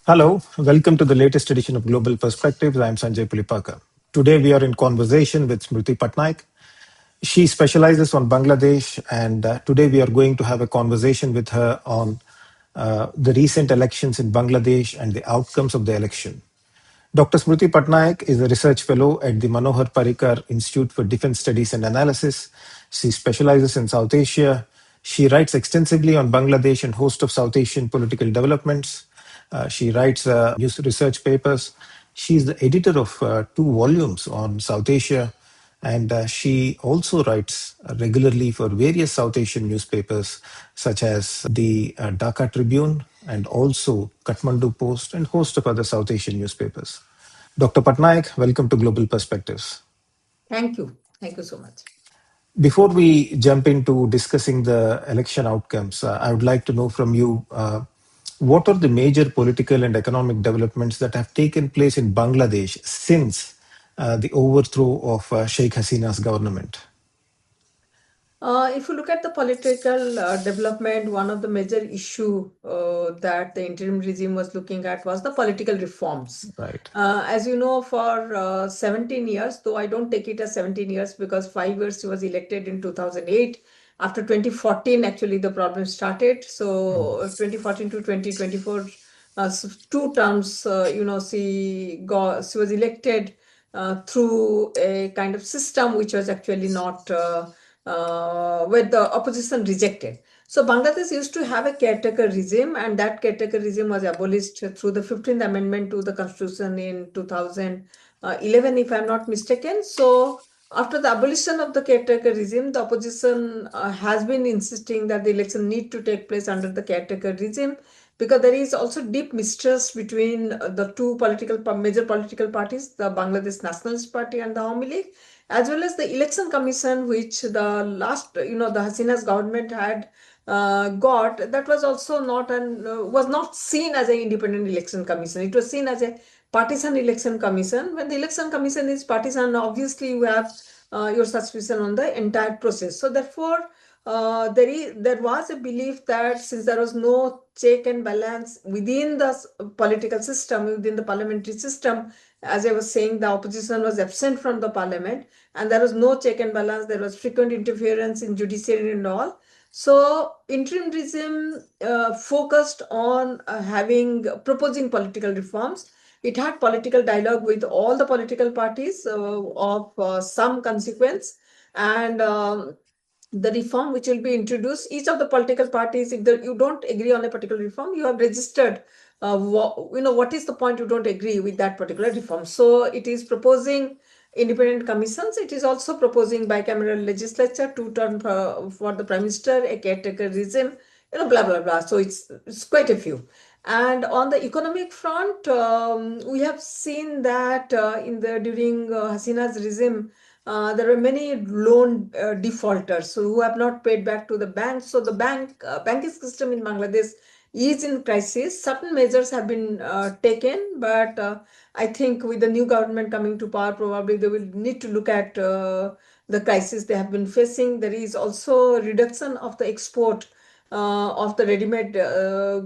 Hello, welcome to the latest edition of Global Perspectives. I'm Sanjay Pulipaka. Today we are in conversation with Smruti Pattanaik. She specializes on Bangladesh, and today we are going to have a conversation with her on the recent elections in Bangladesh and the outcomes of the election. Dr. Smruti Pattanaik is a research fellow at the Manohar Parrikar Institute for Defense Studies and Analysis. She specializes in South Asia. She writes extensively on Bangladesh and host of South Asian political developments. She writes news research papers. She is the editor of two volumes on South Asia, and she also writes regularly for various South Asian newspapers, such as the Dhaka Tribune and also Kathmandu Post, and host of other South Asian newspapers. Dr. Pattanaik, welcome to Global Perspectives. Thank you. Thank you so much. Before we jump into discussing the election outcomes, I would like to know from you what are the major political and economic developments that have taken place in Bangladesh since the overthrow of Sheikh Hasina's government? If you look at the political development, one of the major issue that the interim regime was looking at was the political reforms. Right. As you know, for 17 years, though I don't take it as 17 years because 5 years he was elected in 2008. After 2014, actually, the problem started. So 2014 to 2024, two terms, she was elected through a kind of system which was actually not where the opposition rejected. So Bangladesh used to have a caretaker regime, and that caretaker regime was abolished through the 15th Amendment to the Constitution in 2011, if I'm not mistaken. So after the abolition of the caretaker regime, the opposition has been insisting that the election need to take place under the caretaker regime, because there is also deep mistrust between the two major political parties, the Bangladesh Nationalist Party and the Awami League, as well as the election commission, which the the Hasina's government had got. That was also was not seen as an independent election commission. It was seen as a partisan election commission. When the election commission is partisan, obviously you have your suspicion on the entire process. So therefore, there was a belief that since there was no check and balance within the political system, within the parliamentary system, as I was saying, the opposition was absent from the parliament, and there was no check and balance. There was frequent interference in judiciary and all. So interim regime focused on proposing political reforms. It had political dialogue with all the political parties of some consequence, and the reform which will be introduced, each of the political parties, if you don't agree on a particular reform, you have registered what is the point you don't agree with that particular reform. So it is proposing independent commissions. It is also proposing bicameral legislature, two-term for the prime minister, a caretaker regime, blah blah blah. So it's quite a few. And on the economic front, we have seen that during Hasina's regime, there were many loan defaulters who have not paid back to the bank. So the banking system in Bangladesh is in crisis. Certain measures have been taken, but I think with the new government coming to power, probably they will need to look at the crisis they have been facing. There is also a reduction of the export of the ready-made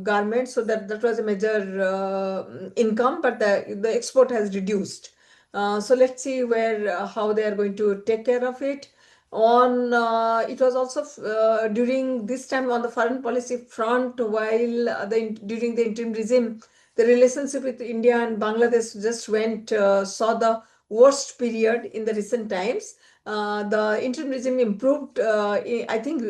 garments, so that was a major income, but the export has reduced. So let's see how they are going to take care of it. It was also during this time on the foreign policy front, while during the interim regime, the relationship with India and Bangladesh just saw the worst period in the recent times. The interim regime improved, I think,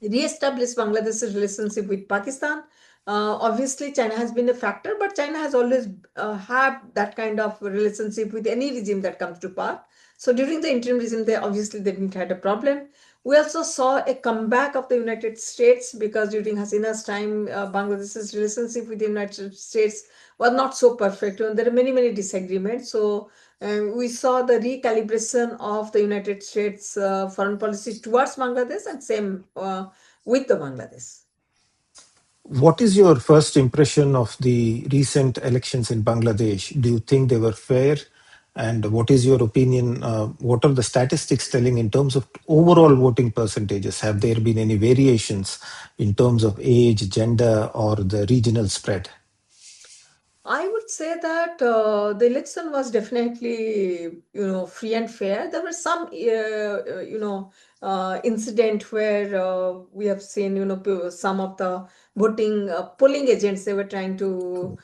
re-established Bangladesh's relationship with Pakistan. Obviously, China has been a factor, but China has always had that kind of relationship with any regime that comes to power. So during the interim regime, they didn't have a problem. We also saw a comeback of the United States, because during Hasina's time, Bangladesh's relationship with the United States was not so perfect. And there are many, many disagreements. So we saw the recalibration of the United States foreign policy towards Bangladesh, and same with the Bangladesh. What is your first impression of the recent elections in Bangladesh? Do you think they were fair? And what is your opinion? What are the statistics telling in terms of overall voting percentages? Have there been any variations in terms of age, gender, or the regional spread? I would say that the election was definitely, free and fair. There were some, incident where we have seen, some of the voting polling agents, they were trying to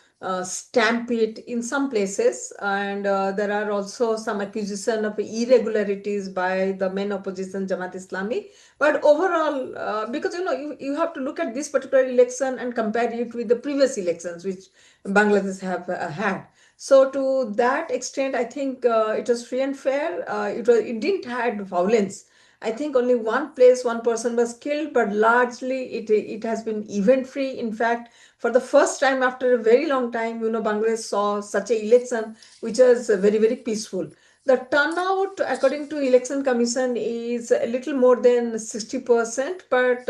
stamp it in some places, and there are also some accusation of irregularities by the main opposition Jamaat-e-Islami. But overall, because you have to look at this particular election and compare it with the previous elections, which Bangladesh have had. So to that extent, I think it was free and fair. It didn't had violence. I think only one place, one person was killed, but largely it has been event free. In fact, for the first time after a very long time, Bangladesh saw such a election which was very, very peaceful. The turnout, according to Election Commission, is a little more than 60%, but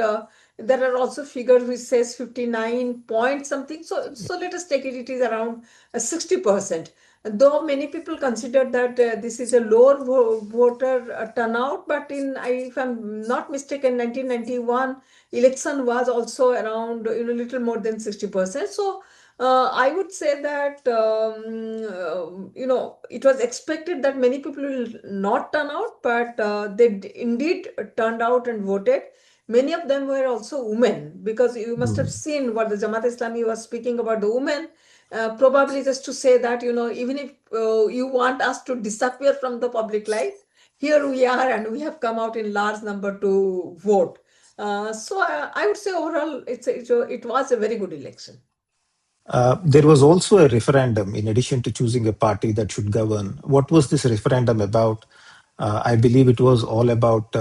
there are also figures which says 59 point something. So let us take it. It is around 60%. Though many people consider that this is a lower voter turnout, but if I'm not mistaken, 1991 election was also around little more than 60%. So I would say that it was expected that many people will not turn out, but they indeed turned out and voted. Many of them were also women, because you must have Mm. seen what the Jamaat Islami was speaking about the women. Probably just to say that, even if you want us to disappear from the public life, here we are, and we have come out in large number to vote. So I would say overall, it was a very good election. There was also a referendum in addition to choosing a party that should govern. What was this referendum about? I believe it was all about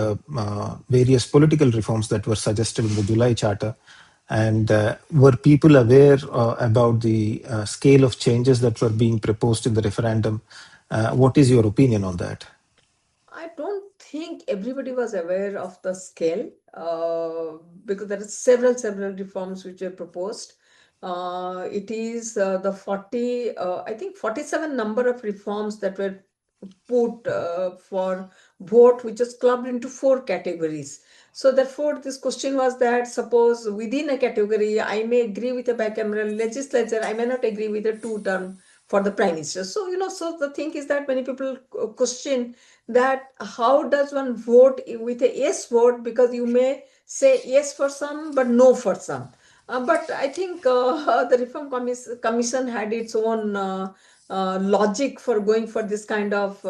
various political reforms that were suggested in the July Charter. And were people aware about the scale of changes that were being proposed in the referendum? What is your opinion on that? I don't think everybody was aware of the scale, because there are several reforms which were proposed. It is the 40, I think 47 number of reforms that were put for vote, which is clubbed into four categories. So therefore, this question was that suppose within a category, I may agree with a bicameral legislature, I may not agree with a two-term for the prime minister. So, so the thing is that many people question that how does one vote with a yes vote, because you may say yes for some but no for some. But I think the Reform Commission had its own logic for going for this kind of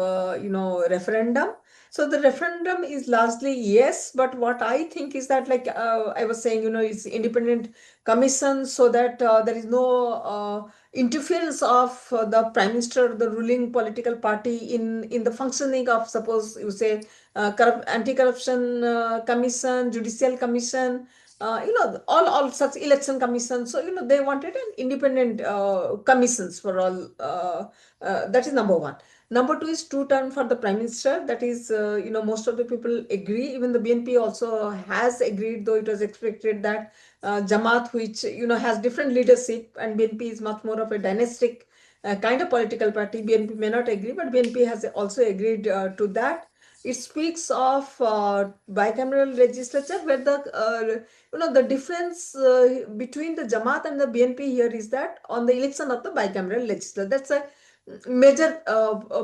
referendum. So the referendum is largely yes, but what I think is that, like I was saying, it's independent commission, so that there is no interference of the prime minister, the ruling political party, in the functioning of, suppose you say, anti-corruption commission, judicial commission, all such election commissions. So they wanted an independent commissions for all. That is number one. Number two is two term for the prime minister. That is, most of the people agree. Even the BNP also has agreed, though it was expected that Jamaat, which has different leadership, and BNP is much more of a dynastic kind of political party. BNP may not agree, but BNP has also agreed to that. It speaks of bicameral legislature, where the difference between the Jamaat and the BNP here is that on the election of the bicameral legislature, that's a major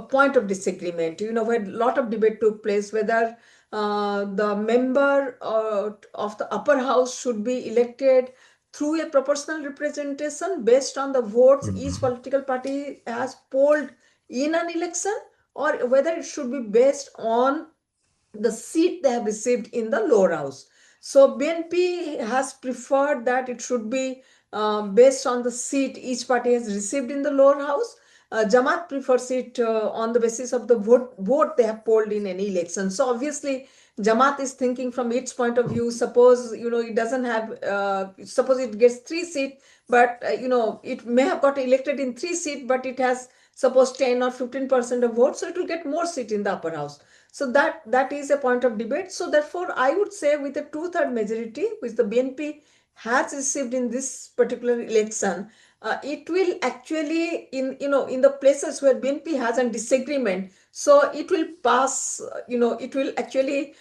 point of disagreement. Where a lot of debate took place whether the member of the upper house should be elected through a proportional representation based on the votes each Mhm. political party has polled in an election, or whether it should be based on the seat they have received in the lower house. So BNP has preferred that it should be based on the seat each party has received in the lower house. Jamaat prefers it on the basis of the vote they have polled in any election. So obviously, Jamaat is thinking from its point of view. Suppose it doesn't have. Suppose it gets three seats, but it may have got elected in three seats, but it has suppose 10 or 15% of votes, so it will get more seat in the upper house. So that is a point of debate. So therefore, I would say with a two-third majority, which the BNP has received in this particular election, it will actually, in the places where BNP has a disagreement, so it will pass, it will actually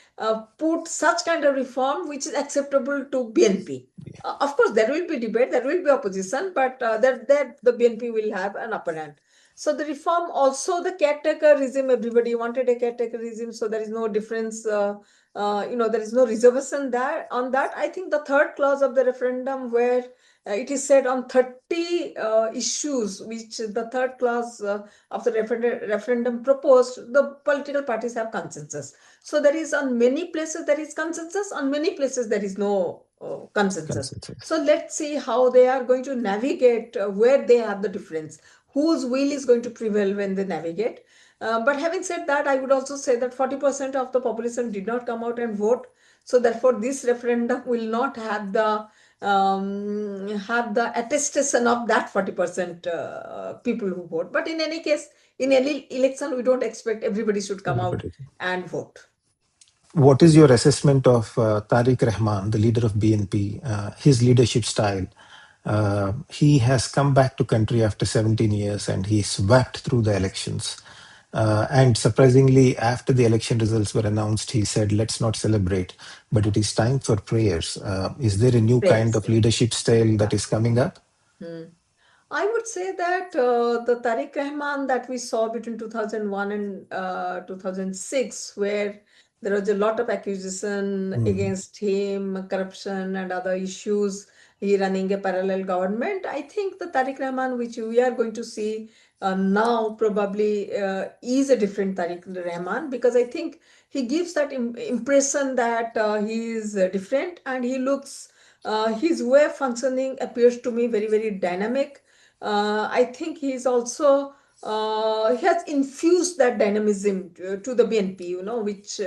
put such kind of reform which is acceptable to BNP. Of course, there will be debate, there will be opposition, but that the BNP will have an upper hand. So the reform, also the caretaker regime, everybody wanted a caretaker regime, so there is no difference. There is no reservation there on that. I think the third clause of the referendum, where it is said on 30 issues, which the third clause of the referendum proposed, the political parties have consensus. So there is, on many places there is consensus, on many places there is no consensus. Consensus. So let's see how they are going to navigate, where they have the difference, whose will is going to prevail when they navigate. But having said that, I would also say that 40% of the population did not come out and vote. So therefore, this referendum will not have the attestation of that 40% people who vote. But in any case, in any election, we don't expect everybody should come out Everybody. and vote. What is your assessment of Tarique Rahman, the leader of BNP, his leadership style? He has come back to country after 17 years and he swept through the elections. And surprisingly, after the election results were announced, he said, let's not celebrate, but it is time for prayers. Is there a new kind Prayers, of yeah. leadership style that is coming up? Hmm. I would say that the Tariq Rahman that we saw between 2001 and 2006, where there was a lot of accusation Mm, against him, corruption and other issues, he running a parallel government. I think the Tariq Rahman, which we are going to see now, probably is a different Tariq Rahman, because I think he gives that impression that he is different, and he looks, his way of functioning appears to me very, very dynamic. I think he's also, he has infused that dynamism to the BNP, which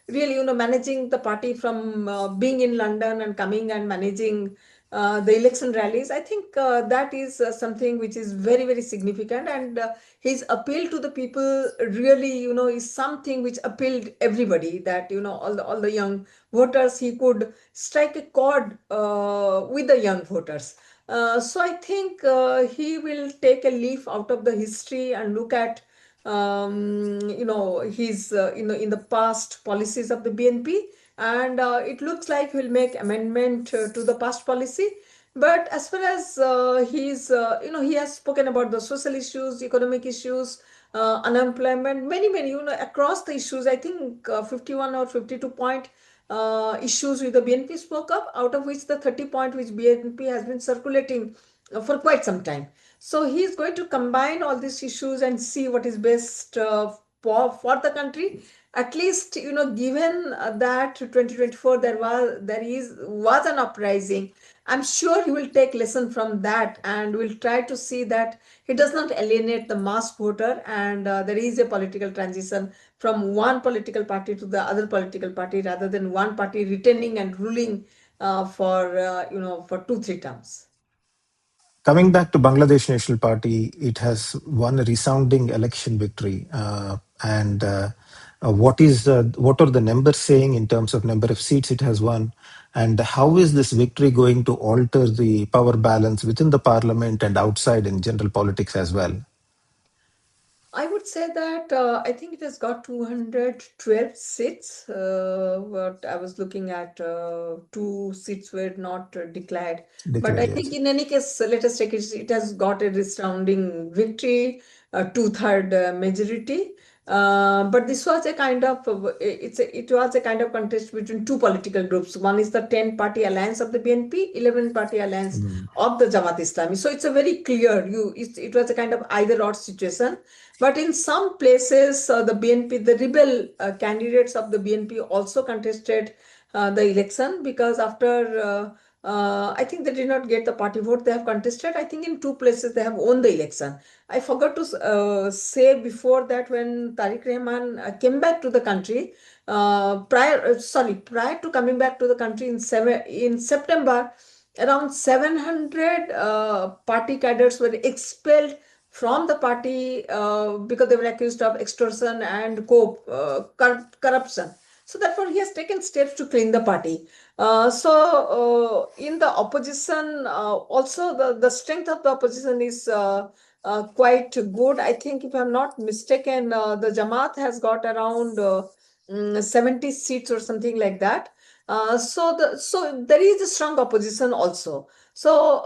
really, managing the party from being in London and coming and managing the election rallies. I think that is something which is very, very significant. And his appeal to the people really, is something which appealed everybody, that, all the young voters, he could strike a chord with the young voters. So I think he will take a leaf out of the history and look at, his, in the past policies of the BNP, and it looks like he'll make amendment to the past policy. But as far as he has spoken about the social issues, economic issues, unemployment, many, many, across the issues. I think 51 or 52 point issues with the BNP spoke up, out of which the 30 point which BNP has been circulating for quite some time. So he is going to combine all these issues and see what is best for the country. At least, given that 2024 was an uprising, I'm sure he will take lesson from that and will try to see that he does not alienate the mass voter, and there is a political transition from one political party to the other political party, rather than one party retaining and ruling for 2-3 terms. Coming back to Bangladesh National Party, it has won a resounding election victory. And what are the numbers saying in terms of number of seats it has won? And how is this victory going to alter the power balance within the parliament and outside in general politics as well? I would say that I think it has got 212 seats. What I was looking at, two seats were not declared. But I Declared, think yes. in any case, let us take it. It has got a resounding victory, two-third majority. But this was a kind of it was a kind of contest between two political groups. One is the 10-party alliance of the BNP, 11-party alliance Mm. of the Jamaat-e-Islami. So it's a very clear, it was a kind of either-or situation. But in some places, the BNP, the rebel candidates of the BNP also contested the election, because after, I think they did not get the party vote, they have contested. I think in two places they have won the election. I forgot to say before that, when Tariq Rahman came back to the country, prior to coming back to the country in September, around 700 party cadres were expelled from the party because they were accused of extortion and corruption. So therefore, he has taken steps to clean the party. In the opposition, also the strength of the opposition is quite good. I think, if I'm not mistaken, the Jamaat has got around 70 seats or something like that. So there is a strong opposition also. So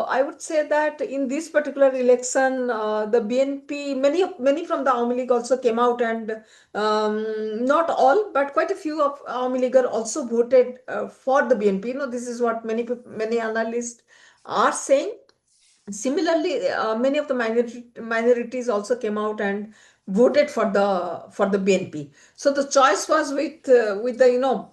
I would say that in this particular election, the BNP, many from the Awami League also came out, and not all, but quite a few of Awami League also voted for the BNP. This is what many analysts are saying. Similarly, many of the minorities also came out and voted for the BNP. So the choice was with the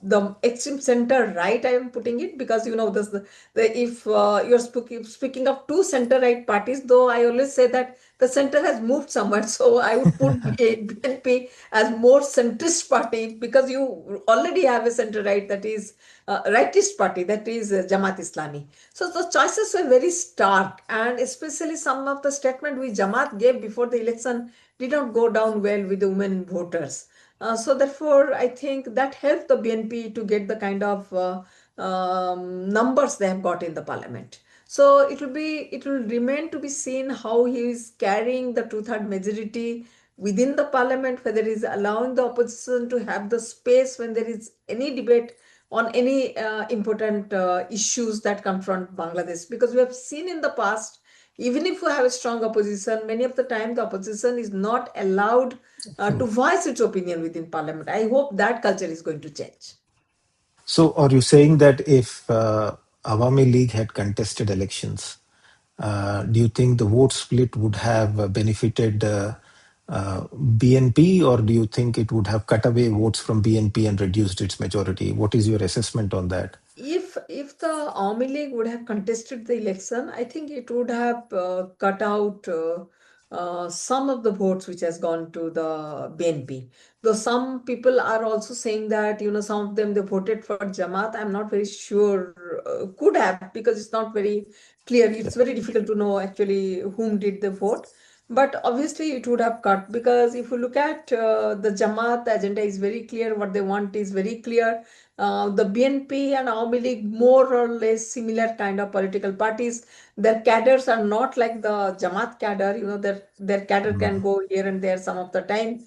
the extreme center right. I am putting it because this the if you're speaking of two center right parties, though I always say that the center has moved somewhat. So I would put BNP as more centrist party, because you already have a center right, that is rightist party, that is Jamaat-e-Islami. So the choices were very stark, and especially some of the statement which Jamaat gave before the election did not go down well with the women voters. So therefore, I think that helped the BNP to get the kind of numbers they have got in the parliament. So it will remain to be seen how he is carrying the two-third majority within the parliament, whether he is allowing the opposition to have the space when there is any debate on any important issues that confront Bangladesh. Because we have seen in the past, even if we have a strong opposition, many of the time the opposition is not allowed to voice its opinion within parliament. I hope that culture is going to change. So, are you saying that if Awami League had contested elections, do you think the vote split would have benefited BNP, or do you think it would have cut away votes from BNP and reduced its majority? What is your assessment on that? If the Awami League would have contested the election, I think it would have cut out some of the votes which has gone to the BNP. Though some people are also saying that some of them they voted for Jamaat. I'm not very sure. Could have, because it's not very clear. It's very difficult to know actually whom did they vote. But obviously, it would have cut, because if you look at the Jamaat, the agenda is very clear. What they want is very clear. The BNP and Awami League, more or less similar kind of political parties. Their cadres are not like the Jamaat cadre. Their cadre can go here and there some of the time.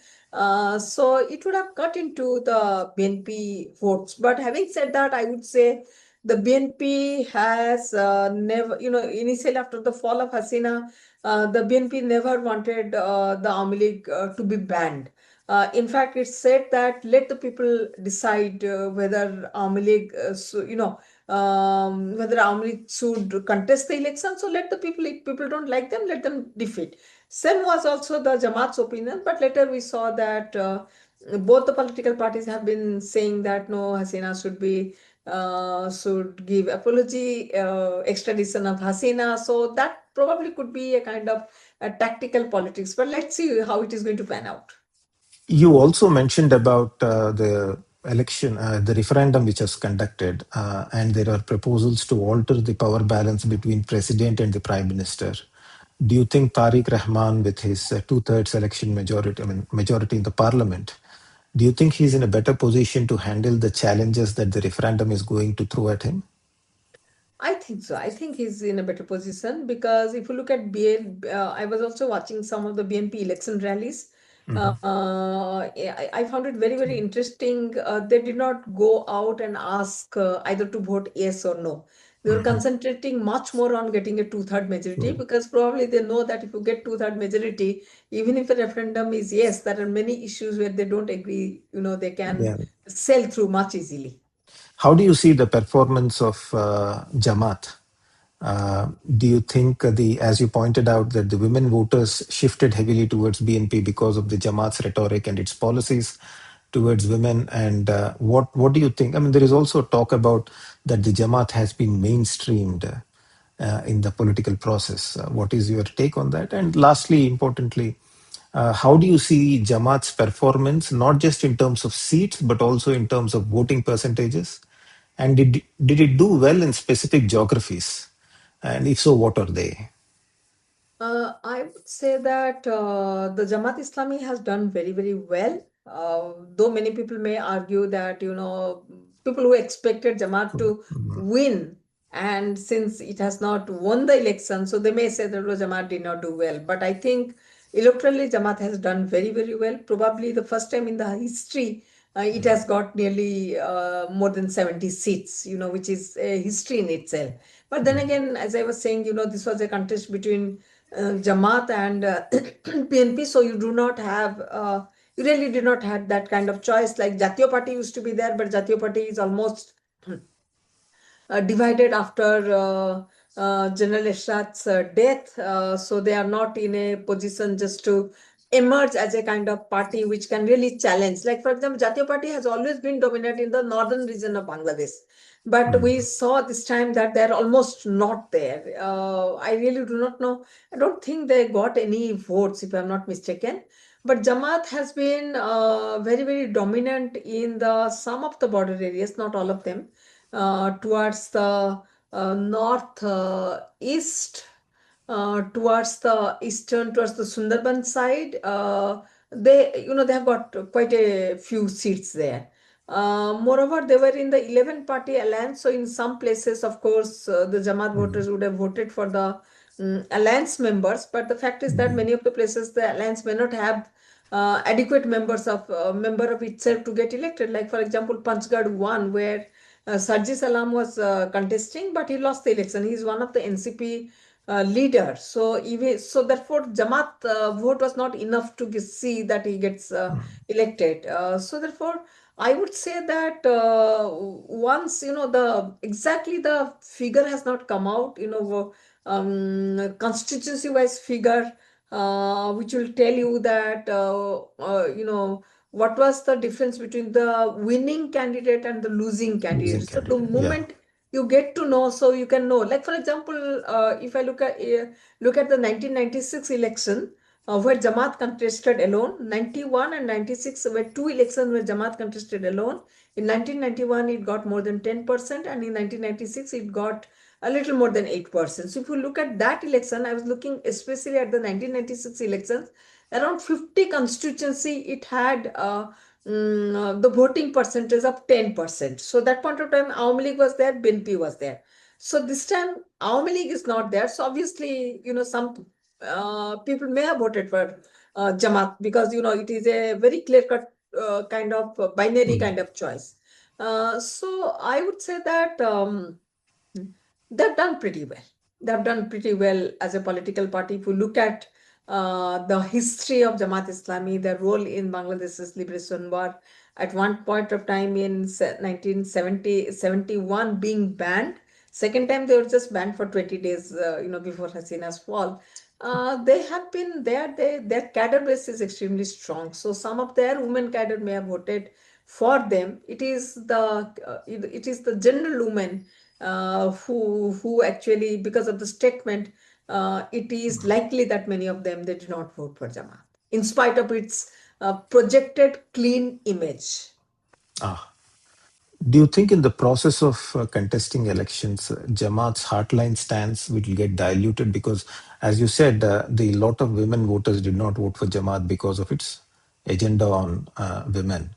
So it would have cut into the BNP votes. But having said that, I would say the BNP has never, initially after the fall of Hasina, the BNP never wanted the Awami League to be banned. In fact, it said that let the people decide whether Awami League, whether Awami League should contest the election. So let the people, if people don't like them, let them defeat. Same was also the Jamaat's opinion, but later we saw that both the political parties have been saying that no, Hasina should give apology, extradition of Hasina. So that probably could be a kind of a tactical politics. But let's see how it is going to pan out. You also mentioned about the election, the referendum which was conducted, and there are proposals to alter the power balance between president and the prime minister. Do you think Tarique Rahman, with his two-thirds election majority, majority in the parliament, do you think he's in a better position to handle the challenges that the referendum is going to throw at him? I think so. I think he's in a better position, because if you look at I was also watching some of the BNP election rallies. Mhm. I found it very, very interesting. They did not go out and ask either to vote yes or no. They were Mhm. concentrating much more on getting a two-third majority, True. because probably they know that if you get two-third majority, even if the referendum is yes, there are many issues where they don't agree. They can Yeah. sail through much easily. How do you see the performance of Jamaat? Do you think as you pointed out, that the women voters shifted heavily towards BNP because of the Jamaat's rhetoric and its policies towards women? And what do you think? I mean, there is also talk about that the Jamaat has been mainstreamed in the political process. What is your take on that? And lastly, importantly, how do you see Jamaat's performance, not just in terms of seats, but also in terms of voting percentages? And did it do well in specific geographies? And if so, what are they? I would say that the Jamaat Islami has done very, very well. Though many people may argue that, people who expected Jamaat to win, and since it has not won the election, so they may say that Jamaat did not do well. But I think electorally, Jamaat has done very, very well. Probably the first time in the history, it has got nearly more than 70 seats, which is a history in itself. But then again, as I was saying, this was a contest between Jamaat and PNP, so you do not have, you really did not have that kind of choice. Like Jatiya Party used to be there, but Jatiya Party is almost divided after General Ershad's death. So they are not in a position just to emerge as a kind of party which can really challenge. Like, for example, Jatiya Party has always been dominant in the northern region of Bangladesh. But we saw this time that they're almost not there. I really do not know. I don't think they got any votes, if I'm not mistaken. But Jamaat has been very, very dominant in the some of the border areas, not all of them, towards the north east, towards the eastern, towards the Sundarban side. They have got quite a few seats there. Moreover, they were in the 11 party alliance. So in some places, of course, the Jamaat voters would have voted for the alliance members. But the fact is that many of the places, the alliance may not have adequate member of itself to get elected. Like, for example, Panchgad 1, where Sarji Salam was contesting, but he lost the election. He is one of the NCP leader. So therefore, Jamaat vote was not enough to see that he gets elected. So therefore, I would say that once the exactly the figure has not come out, constituency-wise figure, which will tell you that what was the difference between the winning candidate and the losing Losing candidate. So the candidate. Yeah. moment you get to know, so you can know. Like, for example, if I look at the 1996 election, where Jamaat contested alone. 91 and 96 were two elections where Jamaat contested alone. In 1991, it got more than 10%, and in 1996, it got a little more than 8%. So if you look at that election, I was looking especially at the 1996 elections, around 50 constituency, it had the voting percentage of 10%. So that point of time, Awami League was there, BNP was there. So this time, Awami League is not there. So obviously, some people may have voted for Jamaat, because it is a very clear-cut kind of binary kind of choice. So I would say that they've done pretty well. They've done pretty well as a political party. If you look at the history of Jamaat-e-Islami, their role in Bangladesh's liberation war, at one point of time in 1971 being banned. Second time they were just banned for 20 days, before Hasina's fall. They have been there. Their cadre base is extremely strong. So some of their women cadre may have voted for them. It is the general women who actually, because of the statement, it is likely that many of them, they did not vote for Jamaat, in spite of its projected clean image. Ah. Do you think in the process of contesting elections, Jamaat's hardline stance will get diluted? Because, as you said, the lot of women voters did not vote for Jamaat because of its agenda on women.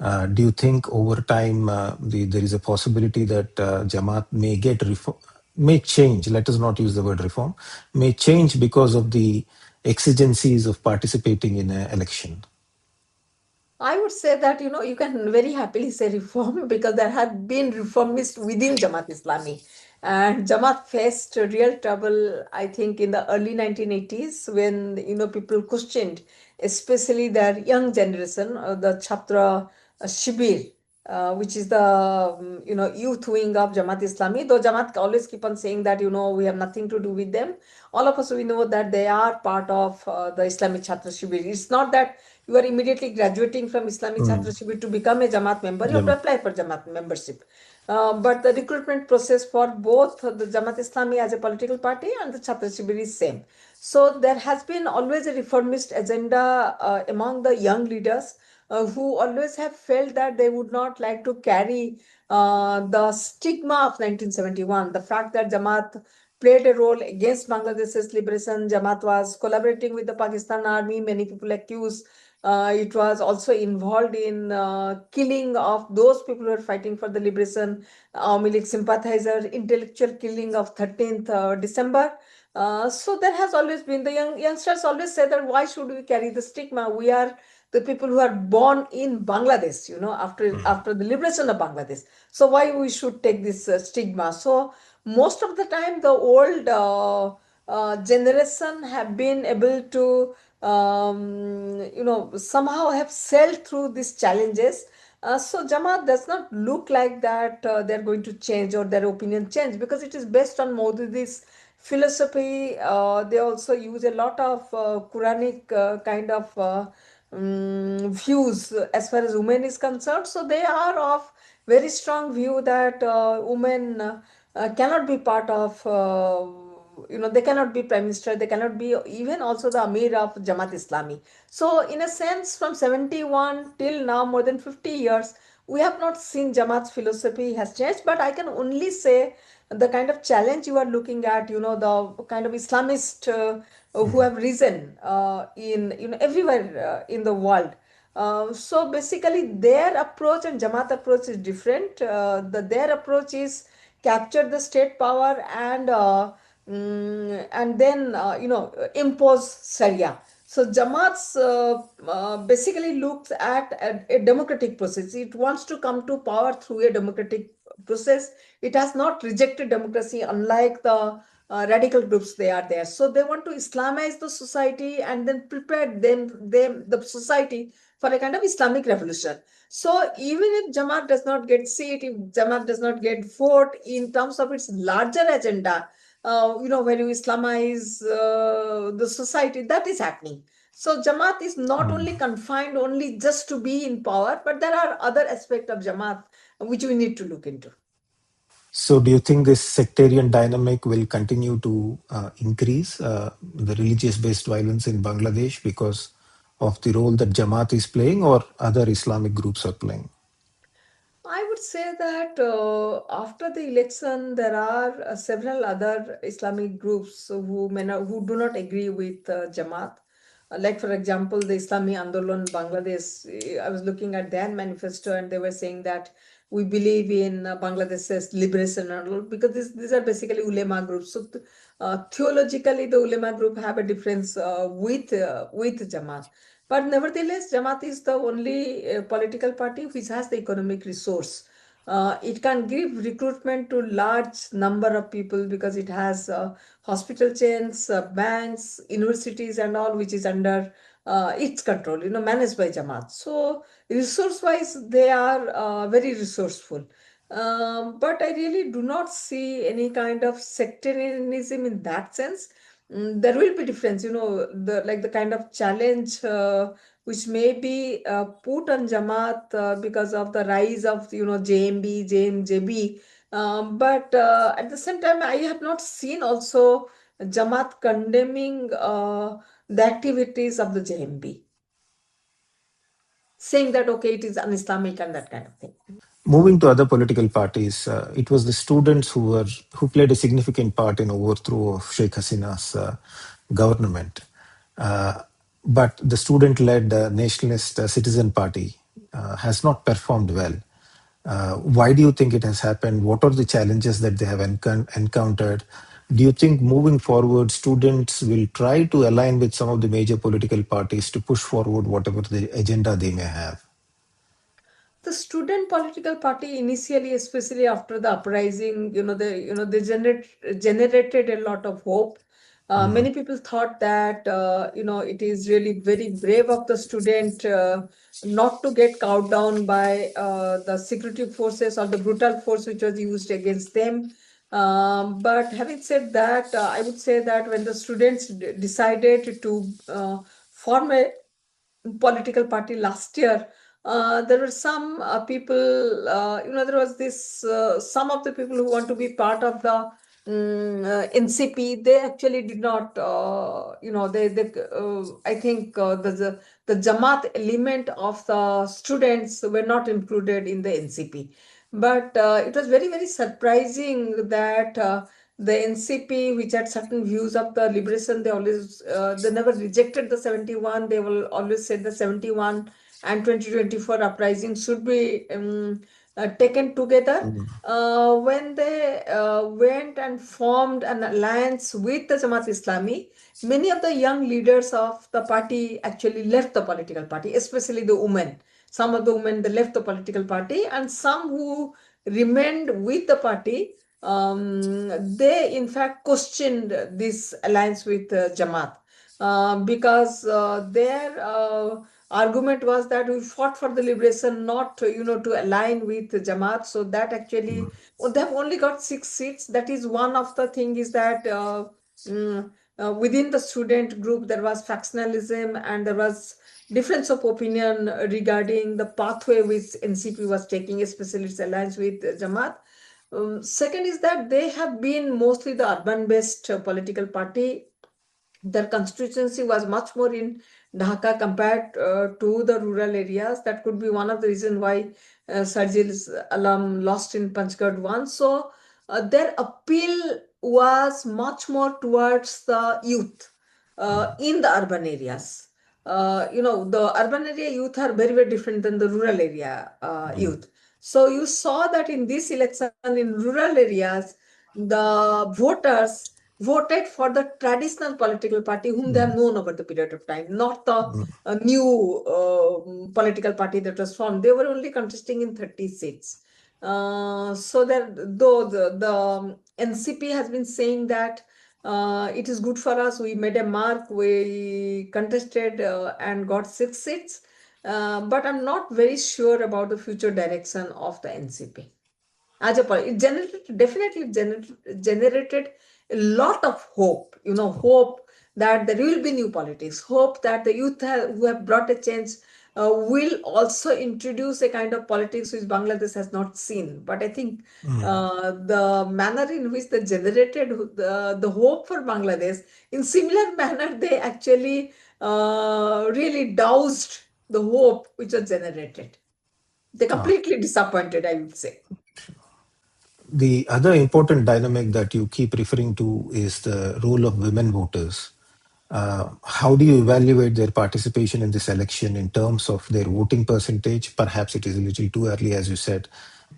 Do you think over time there is a possibility that Jamaat may get may change? Let us not use the word reform. May change because of the exigencies of participating in an election. I would say that, you can very happily say reform, because there have been reformists within Jamaat-Islami. And Jamaat faced real trouble, I think, in the early 1980s, when, people questioned, especially their young generation, the Chhatra Shibir, which is the youth wing of Jamaat-Islami. Though Jamaat always keep on saying that, we have nothing to do with them. All of us, we know that they are part of the Islamic Chhatra Shibir. It's not that you are immediately graduating from Islamic Chhatra Shibir to become a Jamaat member. You have to Jamaat. apply for Jamaat membership. But the recruitment process for both the Jamaat Islami as a political party and the Chhatra Shibir is same. So there has been always a reformist agenda among the young leaders, who always have felt that they would not like to carry the stigma of 1971. The fact that Jamaat played a role against Bangladesh's liberation. Jamaat was collaborating with the Pakistan army. Many people accuse It was also involved in killing of those people who are fighting for the liberation, Milik sympathizer, intellectual killing of 13th December. So there has always been, the youngsters always say that why should we carry the stigma? We are the people who are born in Bangladesh, after the liberation of Bangladesh. So why we should take this stigma? So most of the time, the old generation have been able to, somehow have sailed through these challenges. So Jamaat does not look like that they're going to change or their opinion change, because it is based on Modi's philosophy. They also use a lot of Quranic kind of views as far as women is concerned. So they are of very strong view that women cannot be part of, they cannot be prime minister, they cannot be even also the Amir of Jamaat-e-Islami. So in a sense, from 71 till now, more than 50 years, we have not seen Jamaat's philosophy has changed. But I can only say the kind of challenge you are looking at, the kind of Islamist who have risen in everywhere in the world. So basically, their approach and Jamaat approach is different. Their approach is capture the state power and then impose Sharia. So Jamaat's basically looks at a democratic process. It wants to come to power through a democratic process. It has not rejected democracy, unlike the radical groups they are there. So they want to Islamize the society and then prepare the society for a kind of Islamic revolution. So even if Jamaat does not get seat, if Jamaat does not get vote in terms of its larger agenda, when you Islamize the society, that is happening. So Jamaat is not only confined only just to be in power, but there are other aspects of Jamaat which we need to look into. So, do you think this sectarian dynamic will continue to increase the religious based violence in Bangladesh because of the role that Jamaat is playing or other Islamic groups are playing? I would say that after the election, there are several other Islamic groups who do not agree with Jamaat. Like, for example, the Islami Andolan Bangladesh. I was looking at their manifesto, and they were saying that we believe in Bangladesh's liberation and all, because these are basically ulema groups. So theologically, the ulema group have a difference with Jamaat. But nevertheless, Jamaat is the only political party which has the economic resource. It can give recruitment to large number of people because it has hospital chains, banks, universities, and all, which is under its control, managed by Jamaat. So resource-wise, they are very resourceful. But I really do not see any kind of sectarianism in that sense. There will be difference, the kind of challenge which may be put on Jamaat because of the rise of JMB, JMJB. But at the same time, I have not seen also Jamaat condemning the activities of the JMB, saying that okay, it is un-Islamic and that kind of thing. Moving to other political parties, it was the students who played a significant part in overthrow of Sheikh Hasina's government. Uh, but the student-led nationalist citizen party has not performed well. Why do you think it has happened? What are the challenges that they have encountered? Do you think moving forward, students will try to align with some of the major political parties to push forward whatever the agenda they may have? The student political party initially, especially after the uprising, they generated a lot of hope. Many people thought that it is really very brave of the student not to get cowed down by the security forces or the brutal force which was used against them. But having said that, I would say that when the students decided to form a political party last year, there were some people, there was this, some of the people who want to be part of the NCP, they actually did not, I think the Jamaat element of the students were not included in the NCP. But it was very, very surprising that the NCP, which had certain views of the liberation, they always they never rejected the 71. They will always said the 71 and 2024 uprising should be taken together. When they went and formed an alliance with the Jamaat-e-Islami, many of the young leaders of the party actually left the political party, especially the women. Some of the women, they left the political party, and some who remained with the party, they in fact questioned this alliance with Jamaat, because their argument was that we fought for the liberation, not to align with Jamaat. So that actually, well, they have only got 6 seats. That is one of the thing, is that mm, within the student group there was factionalism, and there was difference of opinion regarding the pathway which NCP was taking, especially its alliance with Jamaat. Second is that they have been mostly the urban-based political party. Their constituency was much more in Dhaka compared to the rural areas. That could be one of the reasons why Sarjil's Alam lost in Panchgad once. So their appeal was much more towards the youth in the urban areas. The urban area youth are very, very different than the rural area youth. So you saw that in this election in rural areas, the voters voted for the traditional political party whom they have known over the period of time, not the new political party that was formed. They were only contesting in 30 seats. So that though the NCP has been saying that it is good for us, we made a mark, we contested and got 6 seats. But I'm not very sure about the future direction of the NCP as a it generated, definitely generated a lot of hope, hope that there will be new politics, hope that the youth who have brought a change will also introduce a kind of politics which Bangladesh has not seen. But I think the manner in which they generated the hope for Bangladesh, in similar manner they actually really doused the hope which was generated. They completely disappointed, I would say. The other important dynamic that you keep referring to is the role of women voters. How do you evaluate their participation in this election in terms of their voting percentage? Perhaps it is a little too early, as you said,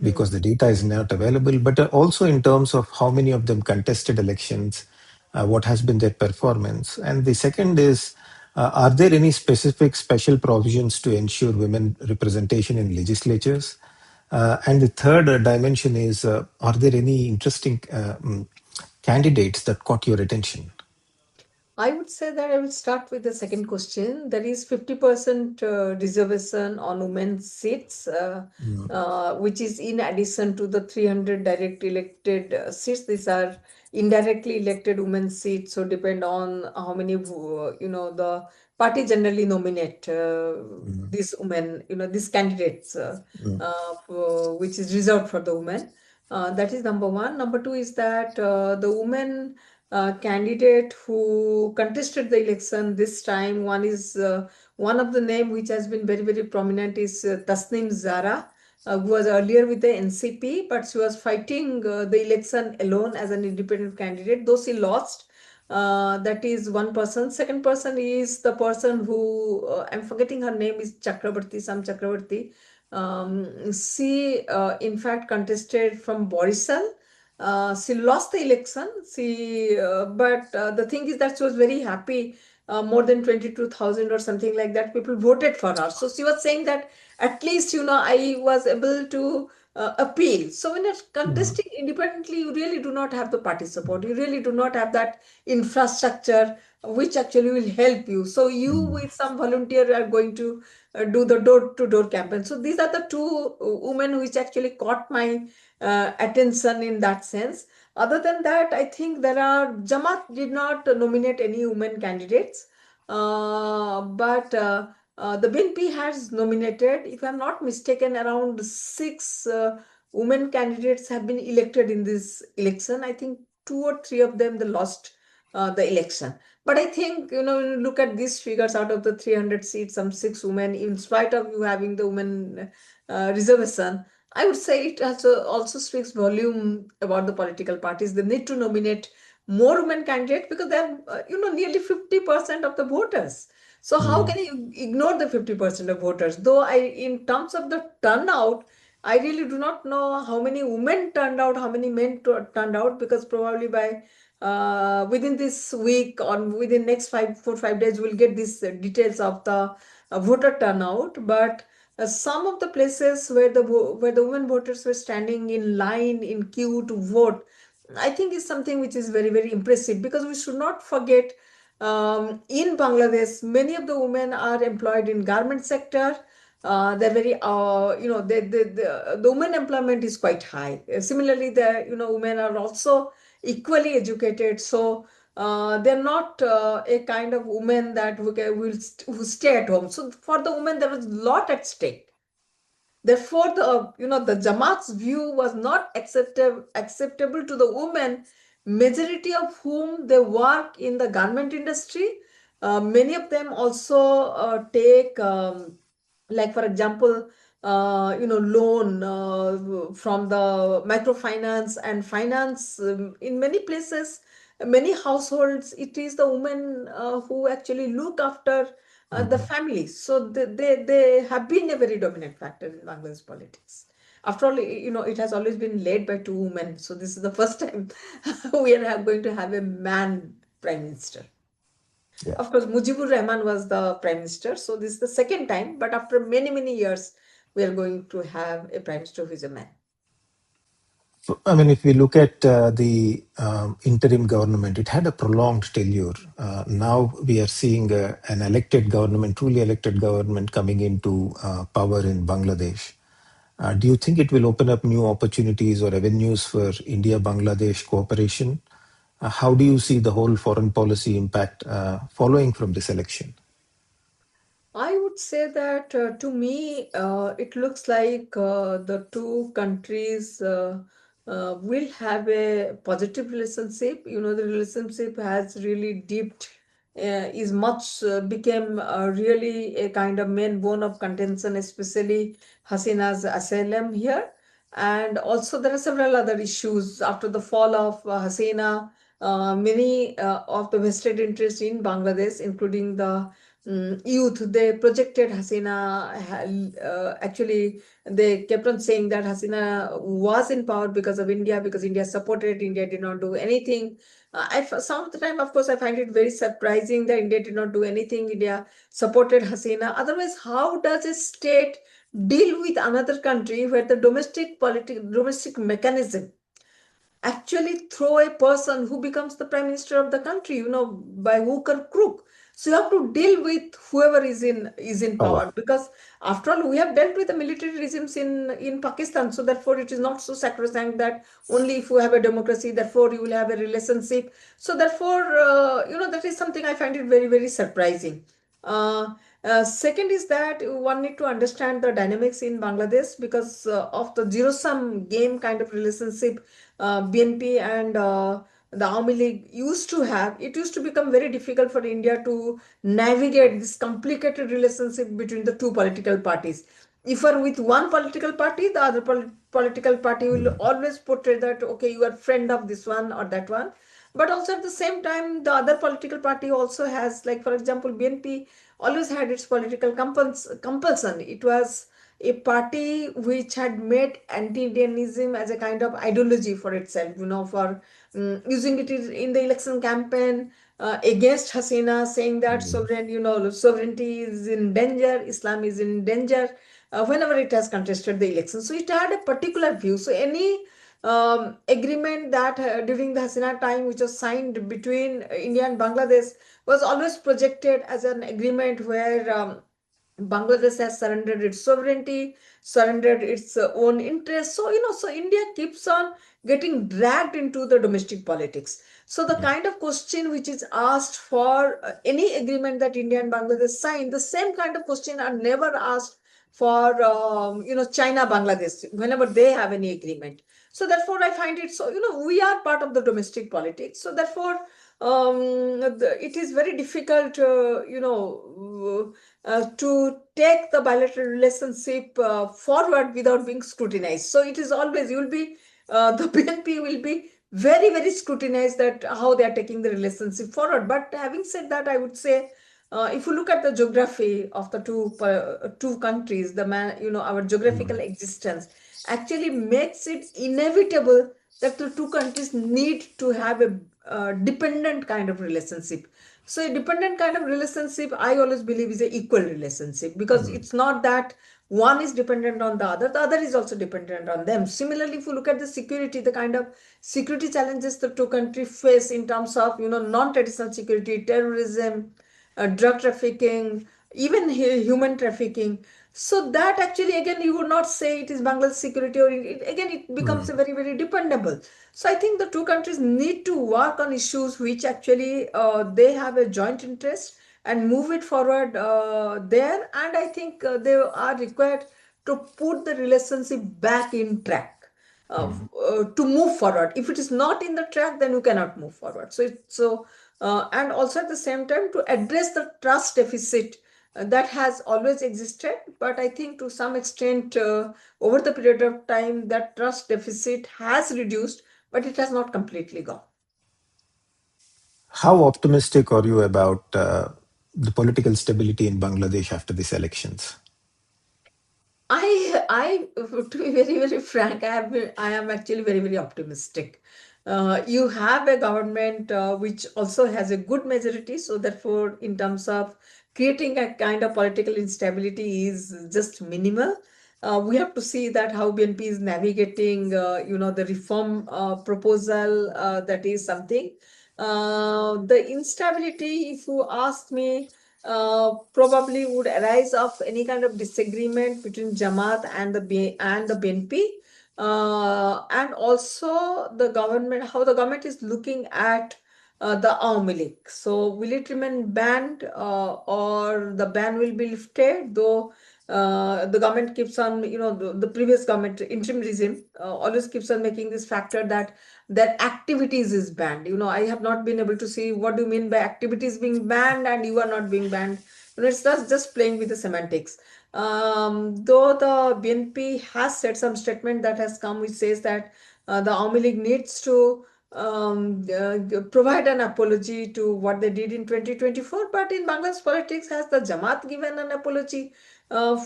because the data is not available, but also in terms of how many of them contested elections, what has been their performance. And the second is, are there any specific special provisions to ensure women representation in legislatures? And the third dimension is, are there any interesting candidates that caught your attention? I would say that I will start with the second question. There is 50% reservation on women's seats, which is in addition to the 300 direct elected seats. These are indirectly elected women's seats, so depend on how many, the party generally nominate these women, these candidates, which is reserved for the women. That is number one. Number two is that the women candidate who contested the election this time. One is one of the name which has been very, very prominent is Tasneem Zara, who was earlier with the NCP, but she was fighting the election alone as an independent candidate, though she lost. That is one person. Second person is the person who, I'm forgetting her name, is Chakrabarti, Sam Chakrabarti. She, in fact, contested from Borisal. She lost the election. But the thing is that she was very happy. More than 22,000 or something like that people voted for her. So she was saying that at least I was able to appeal. So when you're contesting independently, you really do not have the party support. You really do not have that infrastructure which actually will help you. So you with some volunteer are going to do the door-to-door campaign. So these are the two women which actually caught my attention in that sense. Other than that, I think Jamaat did not nominate any women candidates, but the BNP has nominated, if I'm not mistaken, around 6 women candidates have been elected in this election. I think 2 or 3 of them they lost the election. But I think, when you look at these figures, out of the 300 seats, some 6 women, in spite of you having the women reservation, I would say it also speaks volume about the political parties. They need to nominate more women candidates because they're, nearly 50% of the voters. So how Mm. can you ignore the 50% of voters? Though in terms of the turnout, I really do not know how many women turned out, how many men turned out, because probably by within this week or within next 4 5 days, we'll get these details of the voter turnout. But some of the places where the women voters were standing in line in queue to vote, I think is something which is very very impressive, because we should not forget, in Bangladesh many of the women are employed in garment sector. They're very the women employment is quite high. Similarly, the women are also equally educated, so they're not a kind of women that who stay at home. So for the women there was a lot at stake. Therefore, the Jamaat's view was not acceptable to the women, majority of whom they work in the garment industry. Many of them also take, like for example, loan from the microfinance and finance. In many places, many households, it is the women who actually look after the Mhm. families. So they have been a very dominant factor in Bangladesh politics. After all, it has always been led by two women. So this is the first time we are going to have a man prime minister. Yeah. Of course, Mujibur Rahman was the prime minister. So this is the second time. But after many, many years, we are going to have a prime minister who is a man. So, I mean, if we look at the interim government, it had a prolonged tenure. Now we are seeing an elected government, truly elected government, coming into power in Bangladesh. Do you think it will open up new opportunities or avenues for India-Bangladesh cooperation? How do you see the whole foreign policy impact following from this election? I would say that to me, it looks like the two countries will have a positive relationship. The relationship has really deeped, is much became really a kind of main bone of contention, especially Hasina's asylum here. And also, there are several other issues after the fall of Hasina. Many of the vested interests in Bangladesh, including the youth, they projected Hasina. Actually, they kept on saying that Hasina was in power because of India, because India supported. India did not do anything. Some of the time, of course, I find it very surprising that India did not do anything. India supported Hasina. Otherwise, how does a state deal with another country where the domestic mechanism actually throw a person who becomes the prime minister of the country, by hook or crook? So you have to deal with whoever is in Power. power, because after all, we have dealt with the military regimes in Pakistan. So therefore, it is not so sacrosanct that only if you have a democracy, therefore you will have a relationship. So therefore, that is something I find it very very surprising. Uh, Second is that one need to understand the dynamics in Bangladesh, because of the zero sum game kind of relationship BNP and the Army League used to have. It used to become very difficult for India to navigate this complicated relationship between the two political parties. If you are with one political party, the other political party will Mm. always portray that, okay, you are friend of this one or that one. But also at the same time, the other political party also has, like for example, BNP always had its political compulsion. It was a party which had made anti-Indianism as a kind of ideology for itself, for using it in the election campaign against Hasina, saying that Mm. sovereignty is in danger, Islam is in danger, whenever it has contested the election. So it had a particular view. So any agreement that during the Hasina time, which was signed between India and Bangladesh, was always projected as an agreement where Bangladesh has surrendered its sovereignty, surrendered its own interests. So, so India keeps on getting dragged into the domestic politics. So, the Mm. kind of question which is asked for any agreement that India and Bangladesh sign, the same kind of question are never asked for, China, Bangladesh, whenever they have any agreement. So, therefore, I find it so, we are part of the domestic politics. So, therefore, it is very difficult, to take the bilateral relationship forward without being scrutinized. So it is always, you will be, the BNP will be very, very scrutinized that how they are taking the relationship forward. But having said that, I would say, if you look at the geography of the two countries, our geographical existence actually makes it inevitable that the two countries need to have a dependent kind of relationship. So a dependent kind of relationship, I always believe, is a equal relationship, because it's not that one is dependent on the other is also dependent on them. Similarly, if you look at the security, the kind of security challenges the two countries face in terms of, non-traditional security, terrorism, drug trafficking, even human trafficking. So that actually, again, you would not say it is Bangladesh security, or again, it becomes a very, very dependable. So I think the two countries need to work on issues which actually they have a joint interest, and move it forward there. And I think they are required to put the relationship back in track, to move forward. If it is not in the track, then you cannot move forward. And also at the same time, to address the trust deficit that has always existed. But I think to some extent, over the period of time, that trust deficit has reduced, but it has not completely gone. How optimistic are you about the political stability in Bangladesh after these elections? To be very, very frank, I am actually very, very optimistic. You have a government which also has a good majority, so therefore, in terms of creating a kind of political instability is just minimal. We have to see that how BNP is navigating, the reform proposal. That is something. The instability, if you ask me, probably would arise of any kind of disagreement between Jamaat and the BNP, and also the government, how the government is looking at the Awami League. So will it remain banned, or the ban will be lifted? Though the government keeps on, the previous government, interim regime, always keeps on making this factor that their activities is banned. I have not been able to see what do you mean by activities being banned and you are not being banned. It's just playing with the semantics. Though the BNP has said some statement that has come which says that the Awami League needs to provide an apology to what they did in 2024. But in Bangladesh politics, has the Jamaat given an apology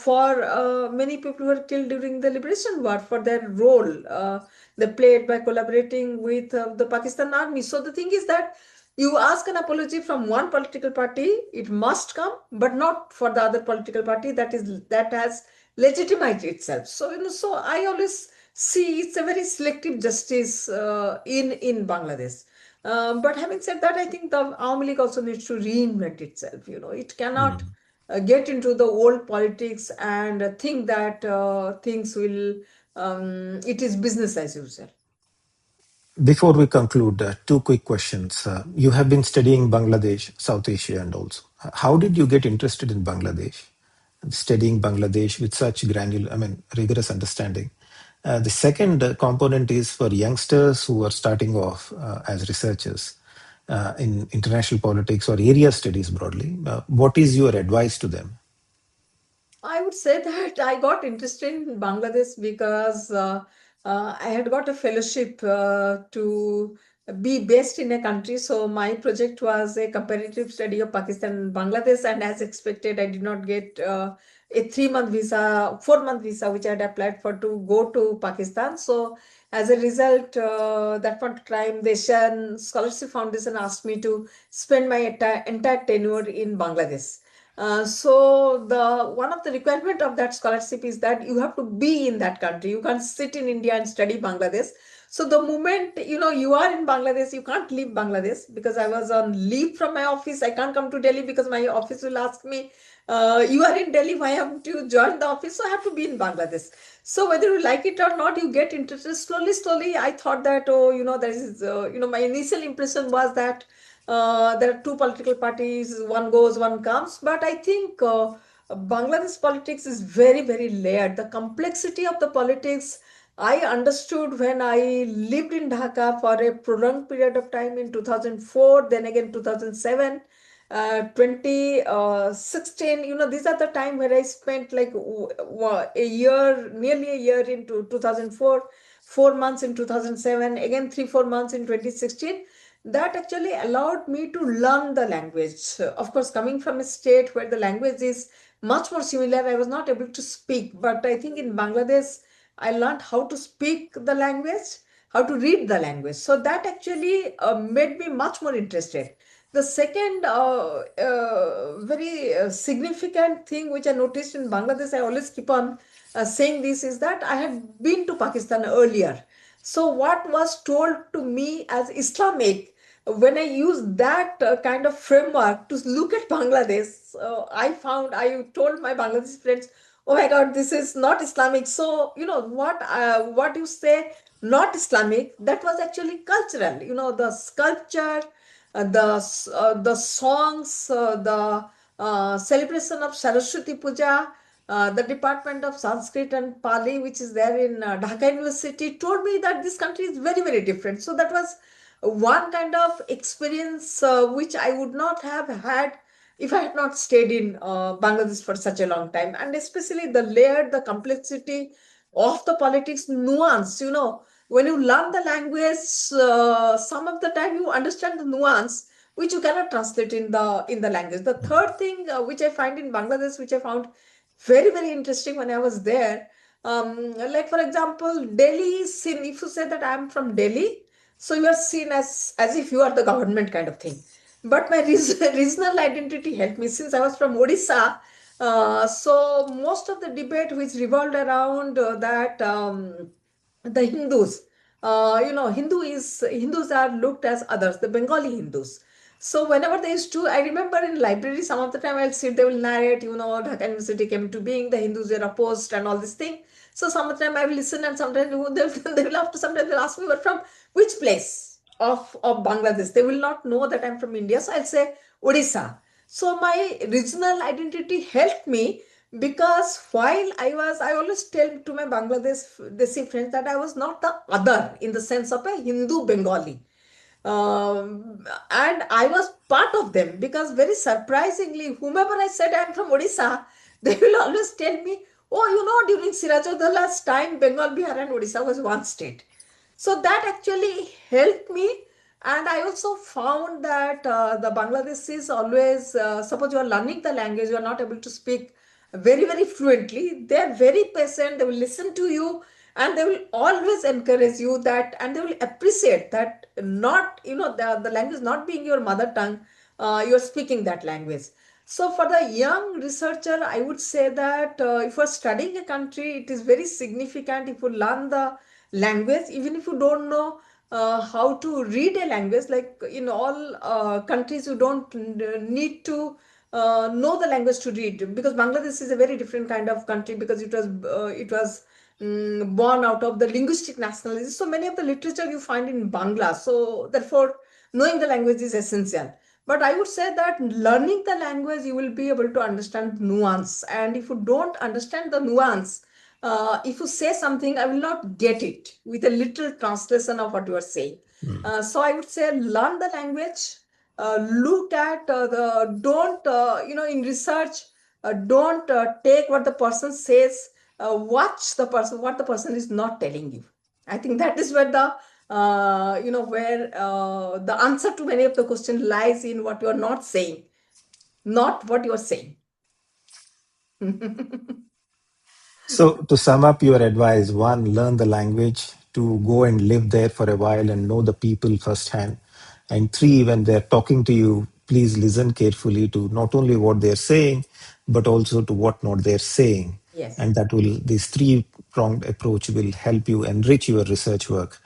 for many people who were killed during the liberation war, for their role they played by collaborating with the Pakistan army? So the thing is that you ask an apology from one political party, it must come, but not for the other political party that has legitimized itself. So so I always see it's a very selective justice in Bangladesh. But having said that, I think the Awami League also needs to reinvent itself. It cannot get into the old politics and think that things will, it is business as usual. Before we conclude, two quick questions. You have been studying Bangladesh, South Asia, and also. How did you get interested in Bangladesh? Studying Bangladesh with such rigorous understanding. The second component is for youngsters who are starting off as researchers in international politics or area studies broadly. What is your advice to them? I would say that I got interested in Bangladesh because I had got a fellowship to be based in a country. So my project was a comparative study of Pakistan and Bangladesh, and as expected, I did not get a 3-month visa, 4-month visa, which I had applied for to go to Pakistan. So as a result, that point of time, the Asian Scholarship Foundation asked me to spend my entire tenure in Bangladesh. So the one of the requirement of that scholarship is that you have to be in that country. You can't sit in India and study Bangladesh. So the moment you are in Bangladesh, you can't leave Bangladesh, because I was on leave from my office. I can't come to Delhi because my office will ask me, you are in Delhi, why haven't you joined the office? So I have to be in Bangladesh. So whether you like it or not, you get interested. Slowly, slowly, I thought that, there is, my initial impression was that there are two political parties, one goes, one comes. But I think Bangladesh politics is very, very layered. The complexity of the politics I understood when I lived in Dhaka for a prolonged period of time in 2004, then again 2007, 2016. These are the time where I spent like a year, nearly a year into 2004, 4 months in 2007, again 3, 4 months in 2016. That actually allowed me to learn the language. Of course, coming from a state where the language is much more similar, I was not able to speak. But I think in Bangladesh, I learned how to speak the language, how to read the language. So that actually made me much more interested. The second very significant thing which I noticed in Bangladesh, I always keep on saying this, is that I had been to Pakistan earlier. So what was told to me as Islamic, when I used that kind of framework to look at Bangladesh, I told my Bangladeshi friends, oh my God, this is not Islamic. So, what you say, not Islamic, that was actually cultural. The sculpture, the songs, the celebration of Saraswati Puja, the Department of Sanskrit and Pali, which is there in Dhaka University, told me that this country is very, very different. So that was one kind of experience which I would not have had if I had not stayed in Bangladesh for such a long time. And especially the layer, the complexity of the politics nuance, when you learn the language, some of the time you understand the nuance which you cannot translate in the language. The third thing which I find in Bangladesh, which I found very, very interesting when I was there, like for example, Delhi is seen, if you say that I am from Delhi, so you are seen as if you are the government kind of thing. But my regional identity helped me since I was from Odisha. So most of the debate which revolved around that the Hindus, Hindus are looked as others, the Bengali Hindus. So whenever they used to, I remember in library, some of the time I'll sit, they will narrate, Dhaka University came to being, the Hindus were opposed and all this thing. So some of the time I will listen, and sometimes they will have to, sometimes they'll ask me, but from which place of Bangladesh? They will not know that I'm from India. So I'll say Odisha. So my regional identity helped me, because while I always tell to my Bangladeshi friends that I was not the other in the sense of a Hindu Bengali. And I was part of them, because very surprisingly, whomever I said I'm from Odisha, they will always tell me, oh, during Sirajuddaullah's time, Bengal, Bihar, and Odisha was one state. So that actually helped me. And I also found that the Bangladeshis always, suppose you are learning the language, you are not able to speak very, very fluently, they are very patient, they will listen to you, and they will always encourage you that, and they will appreciate that, not, the language not being your mother tongue, you are speaking that language. So for the young researcher, I would say that if you are studying a country, it is very significant if you learn the language, even if you don't know how to read a language. Like in all countries, you don't need to know the language to read, because Bangladesh is a very different kind of country, because it was born out of the linguistic nationalism. So many of the literature you find in Bangla. So therefore, knowing the language is essential. But I would say that learning the language, you will be able to understand nuance. And if you don't understand the nuance, if you say something, I will not get it with a literal translation of what you are saying. So I would say learn the language, look at don't, in research, don't take what the person says, watch the person, what the person is not telling you. I think that is where the answer to many of the questions lies, in what you are not saying, not what you are saying. So, to sum up your advice, one, learn the language, two, go and live there for a while and know the people firsthand. And three, when they're talking to you, please listen carefully to not only what they're saying, but also to what not they're saying. Yes. And this three-pronged approach will help you enrich your research work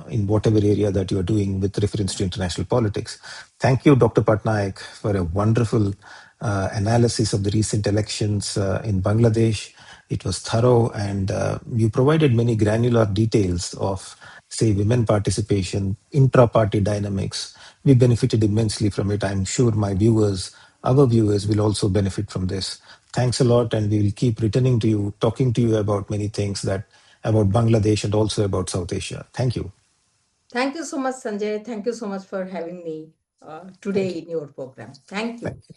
in whatever area that you're doing with reference to international politics. Thank you, Dr. Patnaik, for a wonderful analysis of the recent elections in Bangladesh. It was thorough, and you provided many granular details of, say, women participation, intra-party dynamics. We benefited immensely from it. I'm sure our viewers will also benefit from this. Thanks a lot, and we will keep returning to you, talking to you about many things that about Bangladesh and also about South Asia. Thank you. Thank you so much, Sanjay. Thank you so much for having me today in your program. Thank you. Thank you.